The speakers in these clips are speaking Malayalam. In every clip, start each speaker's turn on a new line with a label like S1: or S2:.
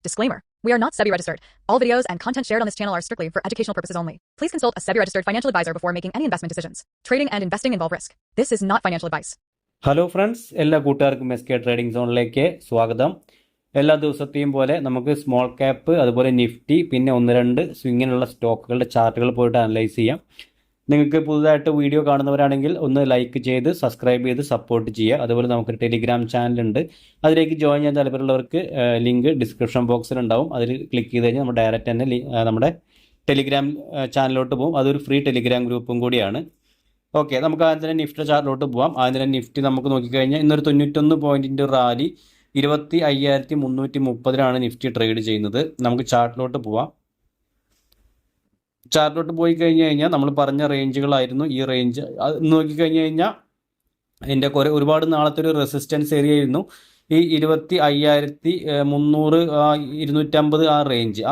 S1: Disclaimer. We are not SEBI registered. All videos and content shared on this channel are strictly for educational purposes only. Please consult a SEBI registered financial advisor before making any investment decisions. Trading and investing involve risk. This is not financial advice.
S2: Hello friends, എല്ലാ കൂട്ടുകാർക്കും SK ട്രേഡിംഗ് സോണിലേക്ക് സ്വാഗതം. എല്ലാ ദിവസത്തെയും പോലെ നമുക്ക് സ്മോൾ ക്യാപ്പ്, അതുപോലെ നിഫ്റ്റി, പിന്നെ ഒന്ന് രണ്ട് സ്വിങ്ങിനുള്ള സ്റ്റോക്കുകളുടെ ചാർട്ടുകൾ പോയിട്ട് അനലൈസ് ചെയ്യാം. നിങ്ങൾക്ക് പുതുതായിട്ട് വീഡിയോ കാണുന്നവരാണെങ്കിൽ ഒന്ന് ലൈക്ക് ചെയ്ത് സബ്സ്ക്രൈബ് ചെയ്ത് സപ്പോർട്ട് ചെയ്യുക. അതുപോലെ നമുക്കൊരു ടെലിഗ്രാം ചാനലുണ്ട്, അതിലേക്ക് ജോയിൻ ചെയ്യാൻ താല്പര്യമുള്ളവർക്ക് ലിങ്ക് ഡിസ്ക്രിപ്ഷൻ ബോക്സിലുണ്ടാവും. അതിൽ ക്ലിക്ക് ചെയ്ത് കഴിഞ്ഞാൽ നമ്മൾ ഡയറക്റ്റ് തന്നെ നമ്മുടെ ടെലിഗ്രാം ചാനലിലോട്ട് പോകും. അതൊരു ഫ്രീ ടെലിഗ്രാം ഗ്രൂപ്പും കൂടിയാണ്. ഓക്കെ, നമുക്ക് ആദ്യം തന്നെ നിഫ്റ്റി ചാർട്ടിലോട്ട് പോകാം. ആദ്യം തന്നെ നിഫ്റ്റി നമുക്ക് നോക്കിക്കഴിഞ്ഞാൽ ഇന്നൊരു 91 പോയിൻറ്റിൻ്റെ റാലി 25,330 നിഫ്റ്റി ട്രേഡ് ചെയ്യുന്നത്. നമുക്ക് ചാർട്ടിലോട്ട് പോവാം. ചാർട്ടിലോട്ട് പോയി കഴിഞ്ഞ് കഴിഞ്ഞാൽ നമ്മൾ പറഞ്ഞ റേഞ്ചുകളായിരുന്നു ഈ റേഞ്ച്. അത് നോക്കിക്കഴിഞ്ഞ് കഴിഞ്ഞാൽ അതിൻ്റെ ഒരുപാട് നാളത്തെ ഒരു റെസിസ്റ്റൻസ് ഏരിയ ആയിരുന്നു ഈ 25,300 250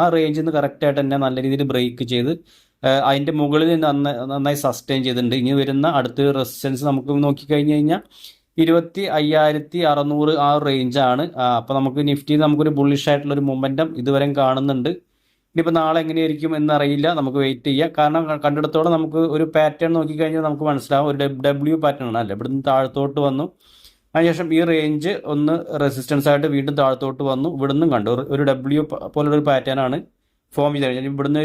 S2: ആ റേഞ്ചിൽ നിന്ന് കറക്റ്റായിട്ട് തന്നെ നല്ല രീതിയിൽ ബ്രേക്ക് ചെയ്ത് അതിൻ്റെ മുകളിൽ നന്നായി സസ്റ്റെയിൻ ചെയ്തിട്ടുണ്ട്. ഇനി വരുന്ന അടുത്തൊരു റെസിസ്റ്റൻസ് നമുക്ക് നോക്കിക്കഴിഞ്ഞ് കഴിഞ്ഞാൽ 25,600 ആ റേഞ്ചാണ്. അപ്പോൾ നമുക്ക് നിഫ്റ്റി നമുക്കൊരു ബുള്ളിഷ് ആയിട്ടുള്ളൊരു മൊമെൻറ്റം ഇതുവരെ കാണുന്നുണ്ട്. ഇനിയിപ്പോൾ നാളെ എങ്ങനെയായിരിക്കും എന്നറിയില്ല, നമുക്ക് വെയിറ്റ് ചെയ്യാം. കാരണം കണ്ടിടത്തോളം നമുക്ക് ഒരു പാറ്റേൺ നോക്കിക്കഴിഞ്ഞാൽ നമുക്ക് മനസ്സിലാവും, ഒരു ഡബ്ല്യു പാറ്റേൺ ആണ് അല്ലേ. ഇവിടുന്ന് താഴത്തോട്ട് വന്നു, അതിനുശേഷം ഈ റേഞ്ച് ഒന്ന് റെസിസ്റ്റൻസ് ആയിട്ട് വീണ്ടും താഴത്തോട്ട് വന്നു, ഇവിടുന്നും കണ്ടു ഒരു ഡബ്ല്യു പോലുള്ളൊരു പാറ്റേൺ ആണ് ഫോം ചെയ്ത് കഴിഞ്ഞാൽ ഇവിടുന്ന്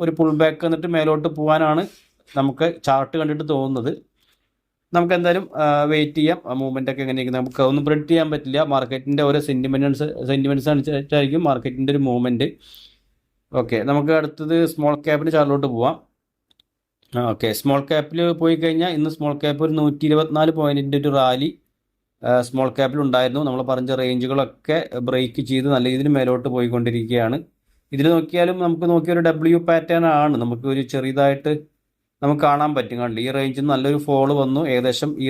S2: ഒരു പുൾ ബാക്ക് എന്നിട്ട് മേലോട്ട് പോകാനാണ് നമുക്ക് ചാർട്ട് കണ്ടിട്ട് തോന്നുന്നത്. നമുക്ക് എന്തായാലും വെയിറ്റ് ചെയ്യാം. മൂവ്മെൻ്റ് ഒക്കെ എങ്ങനെയായിരിക്കും നമുക്ക് ഒന്നും പ്രെഡിക്റ്റ് ചെയ്യാൻ പറ്റില്ല. മാർക്കറ്റിൻ്റെ ഓരോ സെൻറ്റിമെൻറ്റ്സ് അനുസരിച്ചായിരിക്കും മാർക്കറ്റിൻ്റെ ഒരു മൂവ്മെൻറ്റ്. ഓക്കെ, നമുക്ക് അടുത്തത് സ്മോൾ ക്യാപ്പിൻ്റെ ചാർട്ടിലോട്ട് പോവാം. ഓക്കെ, സ്മോൾ ക്യാപ്പിൽ പോയി കഴിഞ്ഞാൽ ഇന്ന് സ്മോൾ ക്യാപ്പ് ഒരു 124 പോയിൻറ്റിൻ്റെ ഒരു റാലി സ്മോൾ ക്യാപ്പിൽ ഉണ്ടായിരുന്നു. നമ്മൾ പറഞ്ഞ റേഞ്ചുകളൊക്കെ ബ്രേക്ക് ചെയ്ത് നല്ല രീതിയിൽ മേലോട്ട് പോയിക്കൊണ്ടിരിക്കുകയാണ്. ഇതിൽ നോക്കിയാലും നമുക്ക് നോക്കിയൊരു ഡബ്ല്യു പാറ്റേൺ ആണ് നമുക്ക് ഒരു ചെറിയതായിട്ട് നമുക്ക് കാണാൻ പറ്റും. കണ്ടില്ല, ഈ റേഞ്ചിൽ നിന്ന് നല്ലൊരു ഫോള് വന്നു. ഏകദേശം ഈ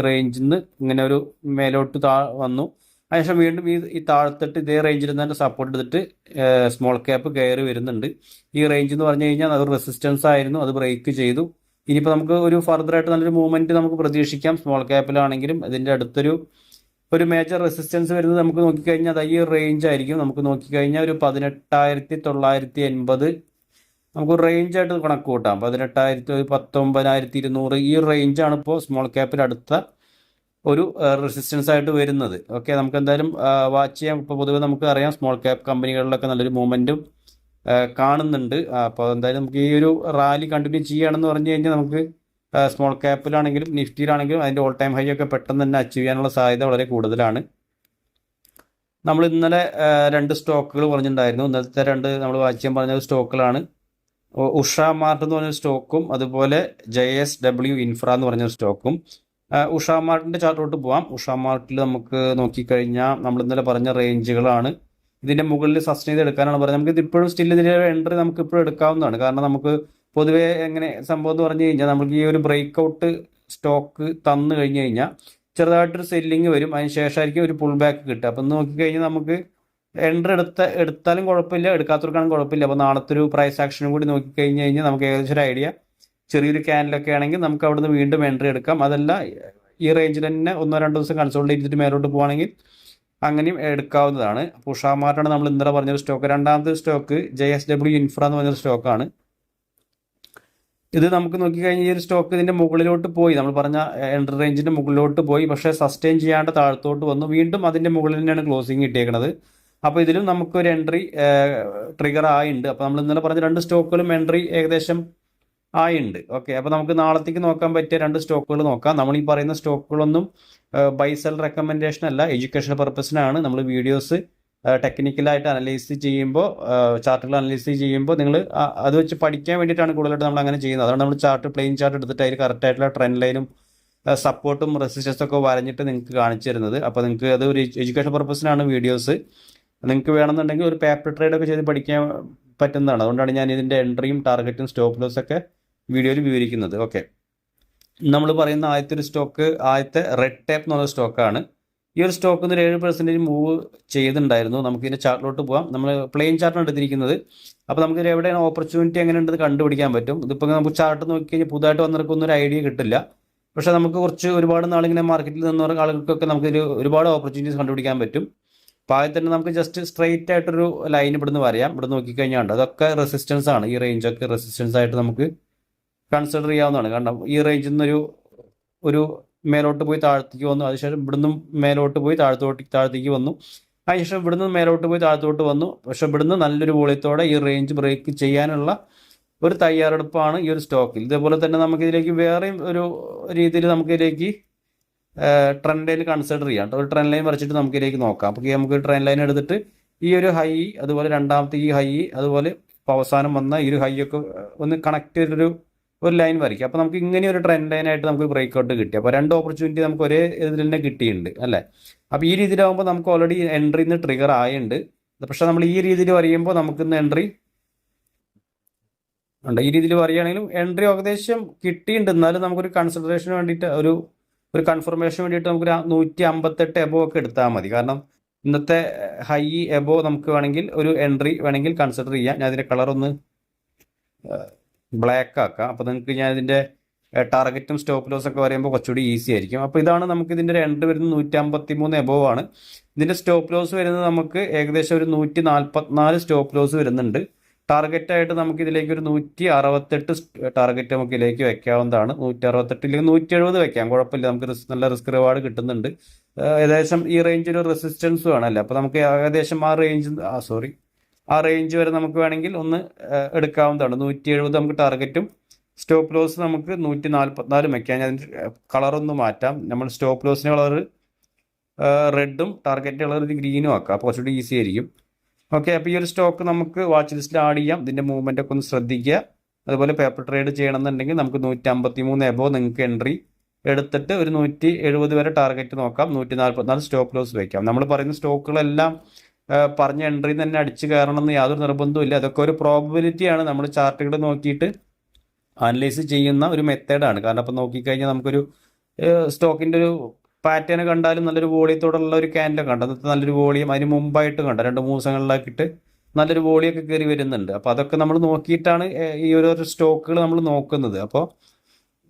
S2: റേഞ്ചിൽ നിന്ന് ഇങ്ങനെ ഒരു മേലോട്ട് വന്നു. അതിനുശേഷം വീണ്ടും ഈ താഴത്തിട്ട് ഇതേ റേഞ്ചിൽ തന്നെ സപ്പോർട്ട് എടുത്തിട്ട് സ്മോൾ ക്യാപ്പ് കയറി വരുന്നുണ്ട്. ഈ റേഞ്ച് എന്ന് പറഞ്ഞു കഴിഞ്ഞാൽ അത് റെസിസ്റ്റൻസ് ആയിരുന്നു, അത് ബ്രേക്ക് ചെയ്തു. ഇനിയിപ്പോൾ നമുക്ക് ഒരു ഫർദറായിട്ട് നല്ലൊരു മൂവ്മെൻറ്റ് നമുക്ക് പ്രതീക്ഷിക്കാം. സ്മോൾ ക്യാപ്പിലാണെങ്കിലും ഇതിൻ്റെ അടുത്തൊരു മേജർ റെസിസ്റ്റൻസ് വരുന്നത് നമുക്ക് നോക്കിക്കഴിഞ്ഞാൽ അത് ഈ റേഞ്ച് ആയിരിക്കും. നമുക്ക് നോക്കിക്കഴിഞ്ഞാൽ ഒരു 18,980 നമുക്ക് റേഞ്ചായിട്ട് കണക്ക് കൂട്ടാം. 18,000 19,200 ഈ റേഞ്ചാണ് ഇപ്പോൾ സ്മോൾ ക്യാപ്പിൽ അടുത്ത ഒരു റെസിസ്റ്റൻസ് ആയിട്ട് വരുന്നത്. ഓക്കെ, നമുക്ക് എന്തായാലും വാച്ച് ചെയ്യാം. ഇപ്പോൾ പൊതുവെ നമുക്ക് അറിയാം സ്മോൾ ക്യാപ്പ് കമ്പനികളിലൊക്കെ നല്ലൊരു മൂവ്മെൻറ്റും കാണുന്നുണ്ട്. അപ്പോൾ എന്തായാലും നമുക്ക് ഈ ഒരു റാലി കണ്ടിന്യൂ ചെയ്യുകയാണെന്ന് പറഞ്ഞു കഴിഞ്ഞാൽ നമുക്ക് സ്മോൾ ക്യാപ്പിലാണെങ്കിലും നിഫ്റ്റിയിലാണെങ്കിലും അതിൻ്റെ ഓൾ ടൈം ഹൈ ഒക്കെ പെട്ടെന്ന് തന്നെ അച്ചീവ് ചെയ്യാനുള്ള സാധ്യത വളരെ കൂടുതലാണ്. നമ്മൾ ഇന്നലെ 2 സ്റ്റോക്കുകൾ പറഞ്ഞിട്ടുണ്ടായിരുന്നു. ഇന്നലത്തെ 2 നമ്മൾ വാച്ച് ചെയ്യാൻ പറഞ്ഞ സ്റ്റോക്കുകളാണ് ഉഷ മാർട്ട് എന്ന് പറഞ്ഞൊരു സ്റ്റോക്കും അതുപോലെ JSW ഇൻഫ്ര എന്ന് പറഞ്ഞൊരു സ്റ്റോക്കും. ഉഷ മാർട്ടിൻ്റെ ചാർട്ടിലോട്ട് പോവാം. ഉഷ മാർട്ടിൽ നമുക്ക് നോക്കിക്കഴിഞ്ഞാൽ നമ്മൾ ഇന്നലെ പറഞ്ഞ റേഞ്ചുകളാണ്. ഇതിൻ്റെ മുകളിൽ സസ്റ്റെയിൻ ചെയ്ത് എടുക്കാനാണ് പറഞ്ഞത്. നമുക്ക് ഇതിപ്പോഴും സ്റ്റിൽ ഇതിൻ്റെ എൻട്രി നമുക്ക് ഇപ്പോഴും എടുക്കാവുന്നതാണ്. കാരണം നമുക്ക് പൊതുവേ എങ്ങനെ സംഭവം എന്ന് പറഞ്ഞു കഴിഞ്ഞാൽ നമുക്ക് ഈ ഒരു ബ്രേക്ക് ഔട്ട് സ്റ്റോക്ക് തന്നു കഴിഞ്ഞ് കഴിഞ്ഞാൽ ചെറുതായിട്ടൊരു സെല്ലിങ് വരും, അതിന് ശേഷമായിരിക്കും ഒരു പുൾ ബാക്ക് കിട്ടുക. അപ്പം നോക്കിക്കഴിഞ്ഞാൽ നമുക്ക് എൻട്രി എടുത്താലും കുഴപ്പമില്ല, എടുക്കാത്തവർക്കാണെങ്കിൽ കുഴപ്പമില്ല. അപ്പോൾ നാളത്തെ ഒരു പ്രൈസ് ആക്ഷനും കൂടി നോക്കിക്കഴിഞ്ഞ് കഴിഞ്ഞാൽ നമുക്ക് ഏകദേശം ഒരു ഐഡിയ, ചെറിയൊരു ക്യാനിലൊക്കെ ആണെങ്കിൽ നമുക്ക് അവിടുന്ന് വീണ്ടും എൻട്രി എടുക്കാം. അതല്ല ഈ റേഞ്ചിൽ തന്നെ 1-2 ദിവസം കൺസോൾട്ട് ചെയ്തിട്ട് മേലോട്ട് പോകുകയാണെങ്കിൽ അങ്ങനെയും എടുക്കാവുന്നതാണ്. അപ്പോൾ ഉഷ മാർട്ടാണ് നമ്മൾ ഇന്നലെ പറഞ്ഞൊരു സ്റ്റോക്ക്. രണ്ടാമത്തെ സ്റ്റോക്ക് JSW ഇൻഫ്ര എന്ന് പറഞ്ഞൊരു സ്റ്റോക്കാണ്. ഇത് നമുക്ക് നോക്കിക്കഴിഞ്ഞാൽ ഈ ഒരു സ്റ്റോക്ക് ഇതിൻ്റെ മുകളിലോട്ട് പോയി, നമ്മൾ പറഞ്ഞ എൻട്രി റേഞ്ചിൻ്റെ മുകളിലോട്ട് പോയി, പക്ഷേ സസ്റ്റെയിൻ ചെയ്യാണ്ട് താഴത്തോട്ട് വന്നു. വീണ്ടും അതിൻ്റെ മുകളിൽ തന്നെയാണ് ക്ലോസിങ് കിട്ടിയേക്കുന്നത്. അപ്പോൾ ഇതിലും നമുക്കൊരു എൻട്രി ട്രിഗർ ആയിട്ടുണ്ട്. അപ്പോൾ നമ്മൾ ഇന്നലെ പറഞ്ഞ 2 സ്റ്റോക്കുകളും എൻട്രി ഏകദേശം ആയിട്ടുണ്ട്. ഓക്കെ, അപ്പോൾ നമുക്ക് നാളത്തേക്ക് നോക്കാൻ പറ്റിയ 2 സ്റ്റോക്കുകൾ നോക്കാം. നമ്മൾ ഈ പറയുന്ന സ്റ്റോക്കുകളൊന്നും ബൈ സെൽ റെക്കമെൻഡേഷൻ അല്ല, എഡ്യൂക്കേഷണൽ പർപ്പസിനാണ്. നമ്മൾ വീഡിയോസ് ടെക്നിക്കലായിട്ട് അനലൈസ് ചെയ്യുമ്പോൾ, ചാർട്ടുകൾ അനലൈസ് ചെയ്യുമ്പോൾ നിങ്ങൾ അത് വെച്ച് പഠിക്കാൻ വേണ്ടിയിട്ടാണ് കൂടുതലായിട്ട് നമ്മൾ അങ്ങനെ ചെയ്യുന്നത്. അതുകൊണ്ട് നമ്മൾ പ്ലെയിൻ ചാർട്ട് എടുത്തിട്ട് അതിൽ കറക്റ്റായിട്ടുള്ള ട്രെൻഡ് ലൈനും സപ്പോർട്ടും റെസിസ്റ്റൻസും ഒക്കെ വരഞ്ഞിട്ട് നിങ്ങൾക്ക് കാണിച്ചു തരുന്നത്. അപ്പോൾ നിങ്ങൾക്ക് അത് ഒരു എഡ്യൂക്കേഷൻ പർപ്പസിനാണ് വീഡിയോസ്. നിങ്ങൾക്ക് വേണമെന്നുണ്ടെങ്കിൽ ഒരു പേപ്പർ ട്രേഡൊക്കെ ചെയ്ത് പഠിക്കാൻ പറ്റുന്നതാണ്. അതുകൊണ്ടാണ് ഞാൻ ഇതിൻ്റെ എൻട്രിയും ടാർഗറ്റും സ്റ്റോപ്പ് ലോസ് ഒക്കെ വീഡിയോയിൽ വിവരിക്കുന്നത്. ഓക്കെ, നമ്മൾ പറയുന്ന ആദ്യത്തെ റെഡ് ടേപ്പ് എന്ന് പറഞ്ഞ സ്റ്റോക്കാണ്. ഈ ഒരു സ്റ്റോക്ക് ഒരു 7% മൂവ് ചെയ്തിട്ടുണ്ടായിരുന്നു. നമുക്കിതിൻ്റെ ചാർട്ടിലോട്ട് പോകാം. നമ്മൾ പ്ലെയിൻ ചാർട്ടാണ് എടുത്തിരിക്കുന്നത്. അപ്പോൾ നമുക്കിത് എവിടെയാണ് ഓപ്പർച്യൂണിറ്റി എങ്ങനെ ഉണ്ടെന്ന് കണ്ടുപിടിക്കാൻ പറ്റും. ഇതിപ്പോൾ നമുക്ക് ചാർട്ട് നോക്കിക്കഴിഞ്ഞാൽ പുതുതായിട്ട് വന്നിരിക്കുന്നൊരു ഐഡിയ കിട്ടില്ല. പക്ഷേ നമുക്ക് ഒരുപാട് നാളിങ്ങനെ മാർക്കറ്റിൽ നിന്ന് ആളുകൾക്കൊക്കെ നമുക്കിതിൽ ഒരുപാട് ഓപ്പർച്യൂണിറ്റീസ് കണ്ടുപിടിക്കാൻ പറ്റും. അപ്പോൾ ആദ്യം തന്നെ നമുക്ക് ജസ്റ്റ് സ്ട്രെയിറ്റ് ആയിട്ടൊരു ലൈൻ ഇവിടുന്ന് വരയാം. ഇവിടെ നോക്കിക്കഴിഞ്ഞാൽ ഉണ്ട് അതൊക്കെ റെസിസ്റ്റൻസ് ആണ്. ഈ റേഞ്ചൊക്കെ റെസിസ്റ്റൻസ് ആയിട്ട് നമുക്ക് കൺസിഡർ ചെയ്യാവുന്നതാണ്. കാരണം ഈ റേഞ്ചിൽ നിന്നൊരു ഒരു മേലോട്ട് പോയി താഴത്തേക്ക് വന്നു, അതിനുശേഷം ഇവിടുന്ന് മേലോട്ട് പോയി താഴത്തേക്ക് വന്നു, അതിനുശേഷം ഇവിടുന്ന് മേലോട്ട് പോയി താഴത്തോട്ട് വന്നു. പക്ഷെ ഇവിടുന്ന് നല്ലൊരു വോളിയത്തോടെ ഈ റേഞ്ച് ബ്രേക്ക് ചെയ്യാനുള്ള ഒരു തയ്യാറെടുപ്പാണ് ഈ ഒരു സ്റ്റോക്കിൽ. ഇതേപോലെ തന്നെ നമുക്കിതിലേക്ക് വേറെയും ഒരു രീതിയിൽ നമുക്കിതിലേക്ക് ട്രെൻഡ് ലൈൻ കൺസിഡർ ചെയ്യാം. ഒരു ട്രെൻഡ് ലൈൻ വരച്ചിട്ട് നമുക്കിതിലേക്ക് നോക്കാം. അപ്പോൾ നമുക്ക് ട്രെൻഡ് ലൈൻ എടുത്തിട്ട് ഈ ഒരു ഹൈ, അതുപോലെ രണ്ടാമത്തെ ഈ ഹൈ, അതുപോലെ അവസാനം വന്ന ഈ ഒരു ഹൈ ഒക്കെ ഒന്ന് കണക്ട് ചെയ്തൊരു ലൈൻ വരയ്ക്കും. അപ്പോൾ നമുക്ക് ഇങ്ങനെ ഒരു ട്രെൻഡ് ലൈനായിട്ട് നമുക്ക് ബ്രേക്ക് ഔട്ട് കിട്ടി. അപ്പോൾ 2 ഓപ്പർച്യൂണിറ്റി നമുക്ക് ഒരേ ഇതിൽ തന്നെ കിട്ടിയിട്ടുണ്ട് അല്ലേ. അപ്പോൾ ഈ രീതിയിലാകുമ്പോൾ നമുക്ക് ഓൾറെഡി എൻട്രി ഇന്ന് ട്രിഗർ ആയിട്ടുണ്ട്. പക്ഷെ നമ്മൾ ഈ രീതിയിൽ വരയുമ്പോൾ നമുക്കിന്ന് എൻട്രി ഉണ്ട്. ഈ രീതിയിൽ പറയുകയാണെങ്കിലും എൻട്രി ഏകദേശം കിട്ടിയിട്ടുണ്ട്. എന്നാലും നമുക്കൊരു കൺസിഡറേഷന് വേണ്ടിയിട്ട് ഒരു കൺഫർമേഷന് വേണ്ടിയിട്ട് നമുക്ക് 158 എബോ ഒക്കെ എടുത്താൽ മതി. കാരണം ഇന്നത്തെ ഹൈ എബോ നമുക്ക് വേണമെങ്കിൽ ഒരു എൻട്രി വേണമെങ്കിൽ കൺസിഡർ ചെയ്യാം. ഞാൻ അതിൻ്റെ കളർ ഒന്ന് ബ്ലാക്ക് ആക്കാം. അപ്പോൾ നിങ്ങൾക്ക് ഞാൻ ഇതിൻ്റെ ടാർഗറ്റും സ്റ്റോപ്പ് ലോസ് ഒക്കെ പറയുമ്പോൾ കുറച്ചുകൂടി ഈസി ആയിരിക്കും. അപ്പോൾ ഇതാണ് നമുക്ക് ഇതിൻ്റെ ഒരു എൻട്രി വരുന്നത് 153 എബോ ആണ്. ഇതിൻ്റെ സ്റ്റോപ്പ് ലോസ് വരുന്നത് നമുക്ക് ഏകദേശം ഒരു 144 സ്റ്റോപ്പ് ലോസ് വരുന്നുണ്ട്. ടാർഗറ്റായിട്ട് നമുക്ക് ഇതിലേക്ക് ഒരു 168 ടാർഗറ്റ് നമുക്ക് ഇതിലേക്ക് വെക്കാവുന്നതാണ്. 168 ഇല്ലെങ്കിൽ 170 വെക്കാം, കുഴപ്പമില്ല. നമുക്ക് നല്ല റിസ്ക് റിവാർഡ് കിട്ടുന്നുണ്ട്. ഏകദേശം ഈ റേഞ്ചിൽ ഒരു റെസിസ്റ്റൻസ് വേണമല്ലേ. അപ്പോൾ നമുക്ക് ഏകദേശം ആ റേഞ്ച് വരെ നമുക്ക് വേണമെങ്കിൽ ഒന്ന് എടുക്കാവുന്നതാണ്. 170 നമുക്ക് ടാർഗറ്റും സ്റ്റോപ്പ് ലോസ് നമുക്ക് 144 വെക്കാം. ഞാൻ കളറൊന്ന് മാറ്റാം. നമ്മൾ സ്റ്റോപ്പ് ലോസിന് കളർ റെഡും ടാർഗറ്റ് കളർ ഗ്രീനും ആക്കാം. അപ്പോൾ കുറച്ചുകൂടി ഈസി ആയിരിക്കും. ഓക്കെ, അപ്പോൾ ഈ ഒരു സ്റ്റോക്ക് നമുക്ക് വാച്ച് ലിസ്റ്റിൽ ആഡ് ചെയ്യാം. ഇതിൻ്റെ മൂവ്മെൻ്റ് ഒക്കെ ഒന്ന് ശ്രദ്ധിക്കുക. അതുപോലെ പേപ്പർ ട്രേഡ് ചെയ്യണമെന്നുണ്ടെങ്കിൽ നമുക്ക് 153 എബോ നിങ്ങൾക്ക് എൻട്രി എടുത്തിട്ട് ഒരു 170 വരെ ടാർഗറ്റ് നോക്കാം. 144 സ്റ്റോപ്പ് ലോസ് വയ്ക്കാം. നമ്മൾ പറയുന്ന സ്റ്റോക്കുകളെല്ലാം പറഞ്ഞ എൻട്രി തന്നെ അടിച്ച് കയറണമെന്ന് യാതൊരു നിർബന്ധവും ഇല്ല. അതൊക്കെ ഒരു പ്രോബബിലിറ്റിയാണ്. നമ്മൾ ചാർട്ടുകൾ നോക്കിയിട്ട് അനലൈസ് ചെയ്യുന്ന ഒരു മെത്തേഡാണ്. കാരണം അപ്പോൾ നോക്കിക്കഴിഞ്ഞാൽ നമുക്കൊരു സ്റ്റോക്കിൻ്റെ ഒരു പാറ്റേൺ കണ്ടാലും നല്ലൊരു വോളിയത്തോടുള്ള ഒരു ക്യാൻഡലൊക്കെ കണ്ടു. അന്നത്തെ നല്ലൊരു വോളിയം അതിന് മുമ്പായിട്ട് കണ്ട 2-3 ദിവസങ്ങളിലാക്കിയിട്ട് നല്ലൊരു വോളിയൊക്കെ കയറി വരുന്നുണ്ട്. അപ്പോൾ അതൊക്കെ നമ്മൾ നോക്കിയിട്ടാണ് ഈ ഓരോ സ്റ്റോക്കുകൾ നമ്മൾ നോക്കുന്നത്. അപ്പോൾ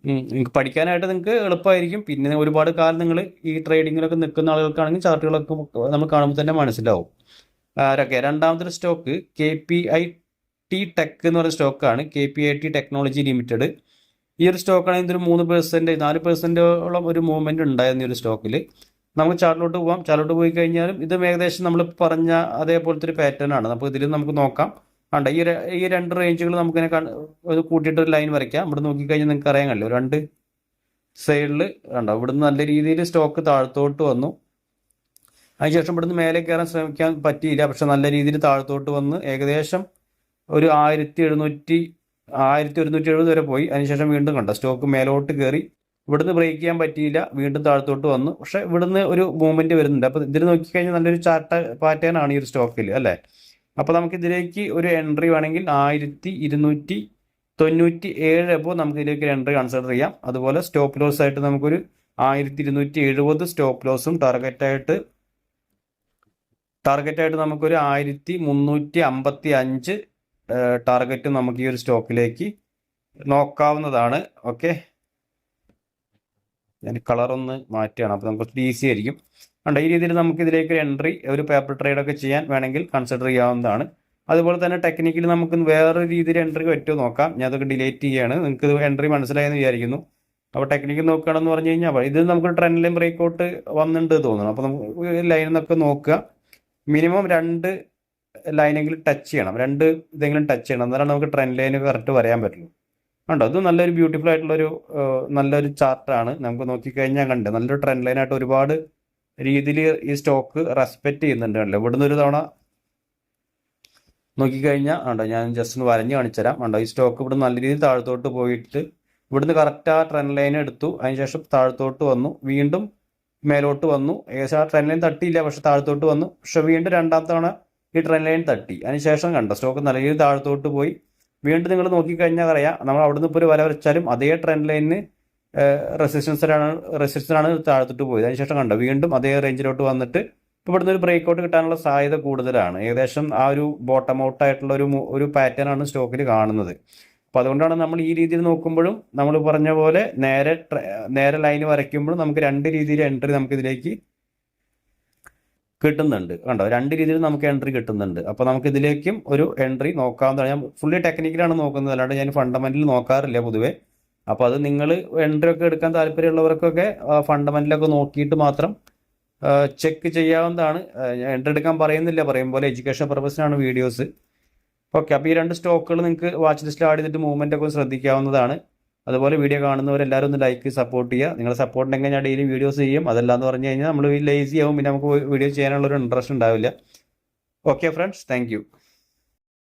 S2: നിങ്ങൾക്ക് പഠിക്കാനായിട്ട് നിങ്ങൾക്ക് എളുപ്പമായിരിക്കും. പിന്നെ ഒരുപാട് കാലം നിങ്ങൾ ഈ ട്രേഡിങ്ങിലൊക്കെ നിൽക്കുന്ന ആളുകൾക്കാണെങ്കിൽ ചാർട്ടുകളൊക്കെ നമ്മൾ കാണുമ്പോൾ തന്നെ മനസ്സിലാവും. ആരൊക്കെ രണ്ടാമത്തെ സ്റ്റോക്ക് KPIT ടെക് എന്ന് പറയുന്ന സ്റ്റോക്കാണ്. KPIT technology limited. ഈ ഒരു സ്റ്റോക്കാണെങ്കിൽ ഇതൊരു 3%, 4%ഓളം ഒരു മൂവ്മെൻറ്റ് ഉണ്ടായിരുന്നു ഈ ഒരു സ്റ്റോക്കിൽ. നമുക്ക് ചാർട്ടിലോട്ട് പോകാം. ചാർട്ടിലോട്ട് പോയി കഴിഞ്ഞാലും ഇത് ഏകദേശം നമ്മൾ പറഞ്ഞ അതേപോലത്തെ ഒരു പാറ്റേൺ ആണ്. അപ്പോൾ ഇതിൽ നമുക്ക് നോക്കാം. ഉണ്ട് ഈ 2 റേഞ്ചുകൾ നമുക്കിങ്ങനെ ഒരു കൂട്ടിയിട്ട് ഒരു ലൈൻ വരയ്ക്കാം. ഇവിടെ നോക്കിക്കഴിഞ്ഞാൽ നിങ്ങൾക്ക് അറിയാൻ കഴിയില്ല, 2 സൈഡിൽ ഉണ്ടോ. ഇവിടുന്ന് നല്ല രീതിയിൽ സ്റ്റോക്ക് താഴത്തോട്ട് വന്നു. അതിനുശേഷം ഇവിടുന്ന് മേലെ കയറാൻ ശ്രമിക്കാൻ പറ്റിയില്ല. പക്ഷെ നല്ല രീതിയിൽ താഴത്തോട്ട് വന്ന് ഏകദേശം ഒരു 1170 വരെ പോയി. അതിനുശേഷം വീണ്ടും കണ്ട സ്റ്റോക്ക് മേലോട്ട് കയറി. ഇവിടുന്ന് ബ്രേക്ക് ചെയ്യാൻ പറ്റിയില്ല, വീണ്ടും താഴത്തോട്ട് വന്നു. പക്ഷെ ഇവിടുന്ന് ഒരു മൂവ്മെന്റ് വരുന്നുണ്ട്. അപ്പോൾ ഇതിൽ നോക്കിക്കഴിഞ്ഞാൽ നല്ലൊരു പാറ്റേൺ ആണ് ഈ ഒരു സ്റ്റോക്കിൽ അല്ലേ. അപ്പോൾ നമുക്ക് ഇതിലേക്ക് ഒരു എൻട്രി വേണമെങ്കിൽ 1297 അപ്പോൾ നമുക്ക് ഇതിലേക്ക് എൻട്രി കൺസിഡർ ചെയ്യാം. അതുപോലെ സ്റ്റോപ്പ് ലോസ് ആയിട്ട് നമുക്കൊരു 1270 സ്റ്റോപ്പ് ലോസും ടാർഗറ്റായിട്ട് നമുക്കൊരു 1355 ടാർഗറ്റും നമുക്ക് ഈ ഒരു സ്റ്റോക്കിലേക്ക് നോക്കാവുന്നതാണ്. ഓക്കെ, ഞാൻ കളർ ഒന്ന് മാറ്റുകയാണ്. അപ്പോൾ നമുക്ക് കുറച്ച് ഈസി ആയിരിക്കും. ഉണ്ട് ഈ രീതിയിൽ നമുക്ക് ഇതിലേക്ക് ഒരു എൻട്രി ഒരു പേപ്പർ ട്രേഡൊക്കെ ചെയ്യാൻ വേണമെങ്കിൽ കൺസിഡർ ചെയ്യാവുന്നതാണ്. അതുപോലെ തന്നെ ടെക്നിക്കലി നമുക്ക് വേറൊരു രീതിയിൽ എൻട്രി പറ്റുമോ നോക്കാം. ഞാൻ അതൊക്കെ ഡിലേറ്റ് ചെയ്യുകയാണ്. നിങ്ങൾക്ക് എൻട്രി മനസ്സിലായെന്ന് വിചാരിക്കുന്നു. അപ്പോൾ ടെക്നിക്കൽ നോക്കുകയാണെന്ന് പറഞ്ഞു കഴിഞ്ഞാൽ ഇത് നമുക്ക് ട്രെൻഡ് ലൈൻ ബ്രേക്ക് ഔട്ട് വന്നിട്ടുണ്ട് തോന്നുന്നു. അപ്പോൾ നമുക്ക് ലൈനിൽ നിന്നൊക്കെ നോക്കുക. മിനിമം 2 ലൈനെങ്കിലും ടച്ച് ചെയ്യണം, 2 ഇതെങ്കിലും ടച്ച് ചെയ്യണം. എന്നാലും നമുക്ക് ട്രെൻഡ് ലൈന് കറക്റ്റ് വരയാൻ പറ്റുള്ളൂ. കണ്ടോ, അത് നല്ലൊരു ബ്യൂട്ടിഫുൾ ആയിട്ടുള്ളൊരു നല്ലൊരു ചാർട്ടാണ്. നമുക്ക് നോക്കിക്കഴിഞ്ഞാൽ കണ്ട് നല്ലൊരു ട്രെൻഡ് ലൈനായിട്ട് ഒരുപാട് രീതിയിൽ ഈ സ്റ്റോക്ക് റെസ്പെക്റ്റ് ചെയ്യുന്നുണ്ട്. കണ്ടല്ലോ, ഇവിടുന്ന് ഒരു തവണ നോക്കിക്കഴിഞ്ഞാൽ കണ്ടോ, ഞാൻ ജസ്റ്റ് ഒന്ന് വരഞ്ഞ് കാണിച്ചു തരാം. കണ്ടോ, ഈ സ്റ്റോക്ക് ഇവിടെ നല്ല രീതിയിൽ താഴത്തോട്ട് പോയിട്ട് ഇവിടുന്ന് കറക്റ്റ് ആ ട്രെൻഡ് ലൈൻ എടുത്തു. അതിനുശേഷം താഴത്തോട്ട് വന്നു, വീണ്ടും മേലോട്ട് വന്നു. ഏകദേശം ആ ട്രെൻഡ് ലൈൻ തട്ടിയില്ല, പക്ഷെ താഴത്തോട്ട് വന്നു. പക്ഷെ വീണ്ടും രണ്ടാമത്തെ തവണ ഈ ട്രെൻഡ് ലൈൻ തട്ടി. അതിനുശേഷം കണ്ടോ സ്റ്റോക്ക് നല്ല രീതിയിൽ താഴത്തോട്ട് പോയി. വീണ്ടും നിങ്ങൾ നോക്കിക്കഴിഞ്ഞാൽ അറിയാം, നമ്മൾ അവിടെ നിന്ന് ഇപ്പോൾ ഒരു വര വരച്ചാലും അതേ ട്രെൻഡ് ലൈനിന് റെസിസ്റ്റൻസിനാണ് താഴത്തോട്ട് പോയത്. അതിനുശേഷം കണ്ടോ വീണ്ടും അതേ റേഞ്ചിലോട്ട് വന്നിട്ട് ഇപ്പോൾ ഇവിടുന്ന് ഒരു ബ്രേക്ക് ഔട്ട് കിട്ടാനുള്ള സാധ്യത കൂടുതലാണ്. ഏകദേശം ആ ഒരു ബോട്ടം ഔട്ട് ആയിട്ടുള്ള ഒരു പാറ്റേൺ ആണ് സ്റ്റോക്കിൽ കാണുന്നത്. അപ്പോൾ അതുകൊണ്ടാണ് നമ്മൾ ഈ രീതിയിൽ നോക്കുമ്പോഴും നമ്മൾ പറഞ്ഞ പോലെ നേരെ ലൈന് വരയ്ക്കുമ്പോഴും നമുക്ക് 2 രീതിയിൽ എൻട്രി നമുക്ക് ഇതിലേക്ക് കിട്ടുന്നുണ്ട്. കണ്ടോ? 2 രീതിയിൽ നമുക്ക് എൻട്രി കിട്ടുന്നുണ്ട്. അപ്പോൾ നമുക്ക് ഇതിലേക്കും ഒരു എൻട്രി നോക്കാവുന്നതാണ്. ഞാൻ ഫുള്ളി ടെക്നിക്കലാണ് നോക്കുന്നത്, അല്ലാണ്ട് ഞാൻ ഫണ്ടമെന്റൽ നോക്കാറില്ല പൊതുവേ. അപ്പോൾ അത് നിങ്ങൾ എൻട്രി ഒക്കെ എടുക്കാൻ താല്പര്യമുള്ളവർക്കൊക്കെ ഫണ്ടമെന്റലൊക്കെ നോക്കിയിട്ട് മാത്രം ചെക്ക് ചെയ്യാവുന്നതാണ്. ഞാൻ എൻട്രി എടുക്കാൻ പറയുന്നില്ല, പറയും പോലെ എഡ്യൂക്കേഷൻ പർപ്പസിനാണ് വീഡിയോസ്. ഓക്കെ, അപ്പോൾ ഈ 2 സ്റ്റോക്കുകൾ നിങ്ങൾക്ക് വാച്ച് ലിസ്റ്റിൽ ആഡ് ചെയ്തിട്ട് മൂവ്മെൻ്റ് ഒക്കെ ശ്രദ്ധിക്കാവുന്നതാണ്. അതുപോലെ വീഡിയോ കാണുന്നവരെല്ലാവരും ഒന്ന് ലൈക്ക് സപ്പോർട്ട് ചെയ്യുക. നിങ്ങളുടെ സപ്പോർട്ട് ഉണ്ടെങ്കിൽ ഞാൻ ഡെയിലി വീഡിയോസ് ചെയ്യും. അതല്ലാന്ന് പറഞ്ഞു കഴിഞ്ഞാൽ നമ്മൾ ലേസി ആവും, പിന്നെ നമുക്ക് വീഡിയോ ചെയ്യാനുള്ള ഒരു ഇൻട്രസ്റ്റ് ഉണ്ടാവില്ല. Okay friends, thank